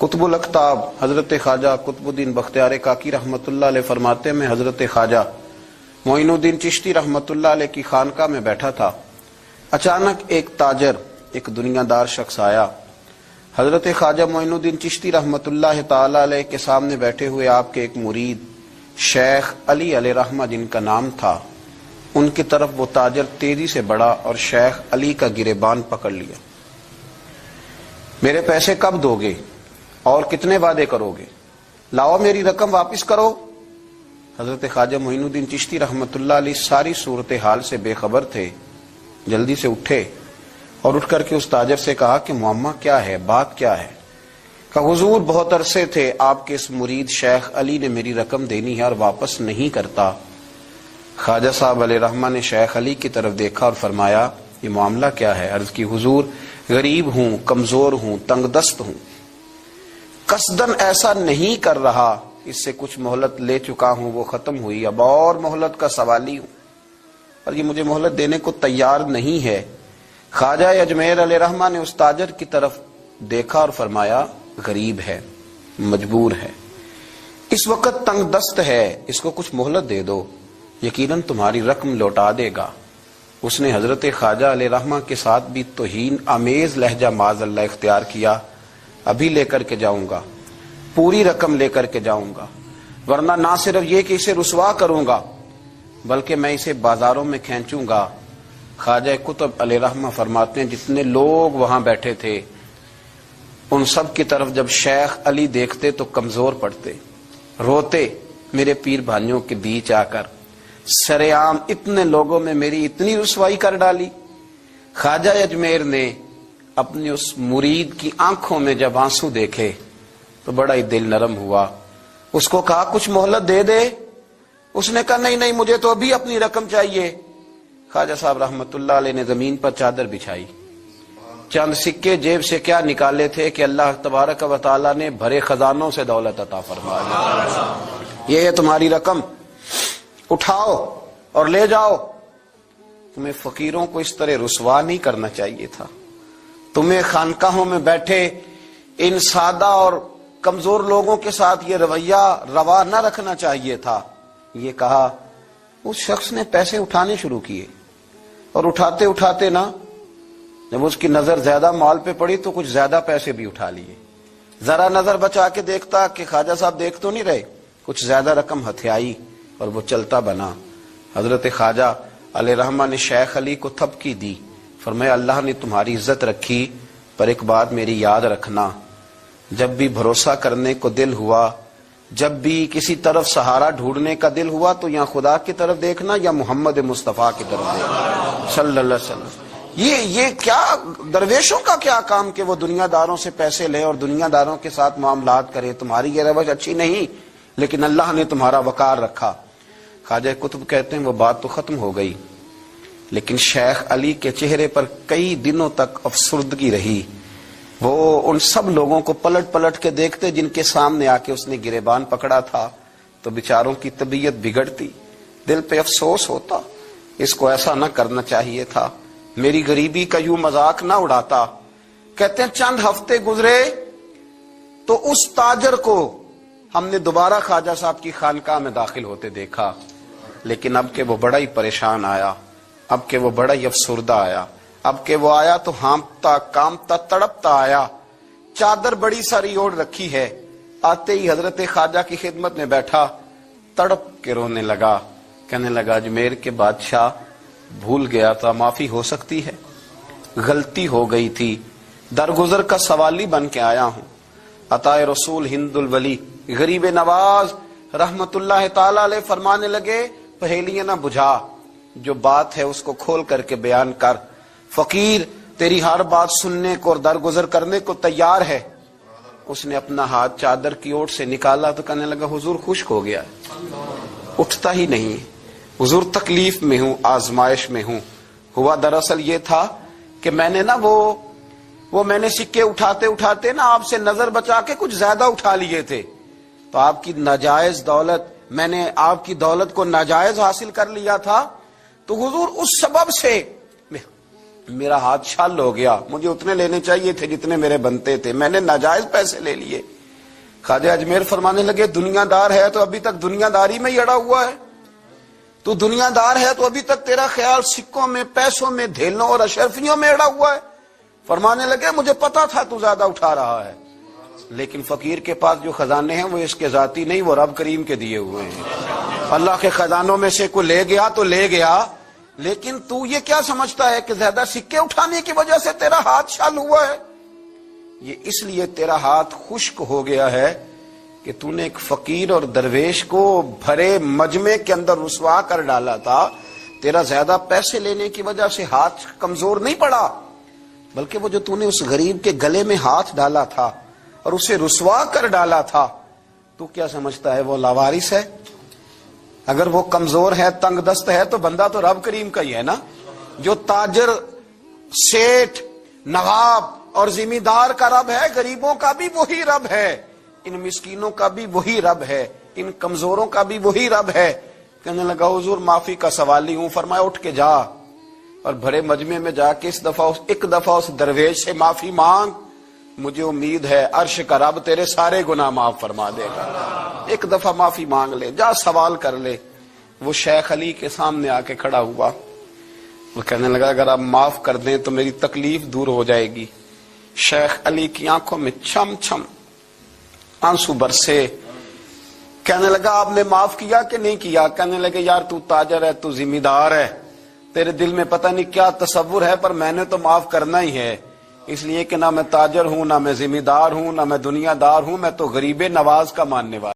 قطب الاقطاب حضرت خواجہ قطب الدین بختیار کاکی رحمۃ اللہ علیہ فرماتے ہیں، میں حضرت خواجہ معین الدین چشتی رحمۃ اللہ علیہ کی خانقاہ میں بیٹھا تھا، اچانک ایک تاجر، ایک دنیا دار شخص آیا۔ حضرت خواجہ معین الدین چشتی رحمۃ اللہ تعالی علیہ کے سامنے بیٹھے ہوئے آپ کے ایک مرید شیخ علی علیہ رحمہ جن کا نام تھا، ان کی طرف وہ تاجر تیزی سے بڑھا اور شیخ علی کا گریبان پکڑ لیا۔ میرے پیسے کب دو گے اور کتنے وعدے کرو گے؟ لاؤ میری رقم واپس کرو۔ حضرت خواجہ معین الدین چشتی رحمۃ اللہ علیہ ساری صورتحال سے بے خبر تھے، جلدی سے اٹھے اور اٹھ کر کے اس تاجر سے کہا کہ معاملہ کیا ہے، بات کیا ہے؟ کہا حضور بہت عرصے تھے آپ کے اس مرید شیخ علی نے میری رقم دینی ہے اور واپس نہیں کرتا۔ خواجہ صاحب علیہ رحمہ نے شیخ علی کی طرف دیکھا اور فرمایا یہ معاملہ کیا ہے؟ عرض کی حضور غریب ہوں، کمزور ہوں، تنگ دست ہوں، قصدن ایسا نہیں کر رہا، اس سے کچھ مہلت لے چکا ہوں، وہ ختم ہوئی، اب اور مہلت کا سوالی ہوں، اور یہ مجھے مہلت دینے کو تیار نہیں ہے۔ خواجہ اجمیر علیہ رحمہ نے اس تاجر کی طرف دیکھا اور فرمایا غریب ہے، مجبور ہے، اس وقت تنگ دست ہے، اس کو کچھ مہلت دے دو، یقیناً تمہاری رقم لوٹا دے گا۔ اس نے حضرت خواجہ علیہ رحمہ کے ساتھ بھی توہین آمیز لہجہ معاذ اللہ اختیار کیا، ابھی لے کر کے جاؤں گا، پوری رقم لے کر کے جاؤں گا، ورنہ نہ صرف یہ کہ اسے رسوا کروں گا بلکہ میں اسے بازاروں میں کھینچوں گا۔ خواجہ قطب علیہ رحمہ فرماتے ہیں جتنے لوگ وہاں بیٹھے تھے ان سب کی طرف جب شیخ علی دیکھتے تو کمزور پڑتے، روتے، میرے پیر بھائیوں کے بیچ آ کر سرعام اتنے لوگوں میں میری اتنی رسوائی کر ڈالی۔ خواجہ اجمیر نے اپنی اس مرید کی آنکھوں میں جب آنسو دیکھے تو بڑا ہی دل نرم ہوا، اس کو کہا کچھ مہلت دے دے، اس نے کہا نہیں مجھے تو ابھی اپنی رقم چاہیے۔ خواجہ صاحب رحمت اللہ علیہ نے زمین پر چادر بچھائی، چند سکے جیب سے کیا نکالے تھے کہ اللہ تبارک و تعالیٰ نے بھرے خزانوں سے دولت عطا فرمایا، یہ ہے تمہاری رقم، اٹھاؤ اور لے جاؤ۔ تمہیں فقیروں کو اس طرح رسوا نہیں کرنا چاہیے تھا، تمہیں خانقاہوں میں بیٹھے ان سادہ اور کمزور لوگوں کے ساتھ یہ رویہ روا نہ رکھنا چاہیے تھا۔ یہ کہا اس شخص نے پیسے اٹھانے شروع کیے اور اٹھاتے اٹھاتے نا جب اس کی نظر زیادہ مال پہ پڑی تو کچھ زیادہ پیسے بھی اٹھا لیے، ذرا نظر بچا کے دیکھتا کہ خواجہ صاحب دیکھ تو نہیں رہے، کچھ زیادہ رقم ہتھیائی اور وہ چلتا بنا۔ حضرت خواجہ علیہ رحمہ نے شیخ علی کو تھپکی دی، فرمایا اللہ نے تمہاری عزت رکھی، پر ایک بات میری یاد رکھنا، جب بھی بھروسہ کرنے کو دل ہوا، جب بھی کسی طرف سہارا ڈھونڈنے کا دل ہوا تو یا خدا کی طرف دیکھنا یا محمد مصطفیٰ کی طرف دیکھنا صلی اللہ علیہ وسلم۔ یہ کیا درویشوں کا کیا کام کہ وہ دنیا داروں سے پیسے لے اور دنیا داروں کے ساتھ معاملات کرے، تمہاری یہ روش اچھی نہیں، لیکن اللہ نے تمہارا وقار رکھا۔ خواجہ قطب کہتے ہیں وہ بات تو ختم ہو گئی، لیکن شیخ علی کے چہرے پر کئی دنوں تک افسردگی رہی، وہ ان سب لوگوں کو پلٹ پلٹ کے دیکھتے جن کے سامنے آ کے اس نے گریبان پکڑا تھا تو بیچاروں کی طبیعت بگڑتی، دل پہ افسوس ہوتا، اس کو ایسا نہ کرنا چاہیے تھا، میری غریبی کا یوں مذاق نہ اڑاتا۔ کہتے ہیں چند ہفتے گزرے تو اس تاجر کو ہم نے دوبارہ خواجہ صاحب کی خانقاہ میں داخل ہوتے دیکھا، لیکن اب کہ وہ بڑا ہی پریشان آیا، اب کہ وہ بڑا ہی افسردہ آیا، اب کہ وہ آیا تو ہانپتا کامتا تڑپتا آیا، چادر بڑی ساری اوڑھ رکھی ہے، آتے ہی حضرت خواجہ کی خدمت میں بیٹھا، تڑپ کے رونے لگا، کہنے لگا اجمیر کے بادشاہ بھول گیا تھا، معافی ہو سکتی ہے، غلطی ہو گئی تھی، درگزر کا سوالی بن کے آیا ہوں۔ عطائے رسول ہند الولی غریب نواز رحمت اللہ تعالی علیہ فرمانے لگے پہیلیاں نہ بجھا، جو بات ہے اس کو کھول کر کے بیان کر، فقیر تیری ہر بات سننے کو اور درگزر کرنے کو تیار ہے۔ اس نے اپنا ہاتھ چادر کی اوٹ سے نکالا تو کہنے لگا حضور خشک ہو گیا، اٹھتا ہی نہیں، حضور تکلیف میں ہوں، آزمائش میں ہوں۔ ہوا دراصل یہ تھا کہ میں نے نا وہ میں نے سکے اٹھاتے اٹھاتے نا آپ سے نظر بچا کے کچھ زیادہ اٹھا لیے تھے، تو آپ کی ناجائز دولت، میں نے آپ کی دولت کو ناجائز حاصل کر لیا تھا، تو حضور اس سبب سے میرا ہاتھ چھل ہو گیا، مجھے اتنے لینے چاہیے تھے جتنے میرے بنتے تھے، میں نے ناجائز پیسے لے لیے۔ خواجہ اجمیر فرمانے لگے دنیا دار ہے تو ابھی تک دنیا داری میں ہی اڑا ہوا ہے، تو دنیا دار ہے تو ابھی تک تیرا خیال سکوں میں، پیسوں میں، دھیلوں اور اشرفیوں میں اڑا ہوا ہے۔ فرمانے لگے مجھے پتا تھا تو زیادہ اٹھا رہا ہے، لیکن فقیر کے پاس جو خزانے ہیں وہ اس کے ذاتی نہیں، وہ رب کریم کے دیے ہوئے ہیں۔ اللہ کے خزانوں میں سے کوئی لے گیا تو لے گیا، لیکن تو یہ کیا سمجھتا ہے کہ زیادہ سکے اٹھانے کی وجہ سے تیرا ہاتھ شل ہوا ہے؟ یہ اس لیے تیرا ہاتھ خشک ہو گیا ہے کہ تو نے ایک فقیر اور درویش کو بھرے مجمع کے اندر رسوا کر ڈالا تھا۔ تیرا زیادہ پیسے لینے کی وجہ سے ہاتھ کمزور نہیں پڑا، بلکہ وہ جو تو نے اس غریب کے گلے میں ہاتھ ڈالا تھا اور اسے رسوا کر ڈالا تھا، تو کیا سمجھتا ہے وہ لاوارث ہے؟ اگر وہ کمزور ہے، تنگ دست ہے، تو بندہ تو رب کریم کا ہی ہے نا۔ جو تاجر، سیٹھ، نواب اور ذمہ دار کا رب ہے، غریبوں کا بھی وہی رب ہے، ان مسکینوں کا بھی وہی رب ہے، ان کمزوروں کا بھی وہی رب ہے۔ کہنے لگا حضور معافی کا سوالی ہوں۔ فرمایا اٹھ کے جا اور بڑے مجمع میں جا کے ایک دفعہ اس درویش سے معافی مانگ، مجھے امید ہے عرش کا رب تیرے سارے گناہ معاف فرما دے گا۔ ایک دفعہ معافی مانگ لے، جا سوال کر لے۔ وہ شیخ علی کے سامنے آ کے کھڑا ہوا، وہ کہنے لگا اگر آپ معاف کر دیں تو میری تکلیف دور ہو جائے گی۔ شیخ علی کی آنکھوں میں چھم چھم آنسو برسے۔ کہنے لگا آپ نے معاف کیا کہ نہیں کیا؟ کہنے لگے یار تو تاجر ہے، تو ذمہ دار ہے، تیرے دل میں پتہ نہیں کیا تصور ہے، پر میں نے تو معاف کرنا ہی ہے، اس لیے کہ نہ میں تاجر ہوں، نہ میں ذمہ دار ہوں، نہ میں دنیا دار ہوں، میں تو غریب نواز کا ماننے والا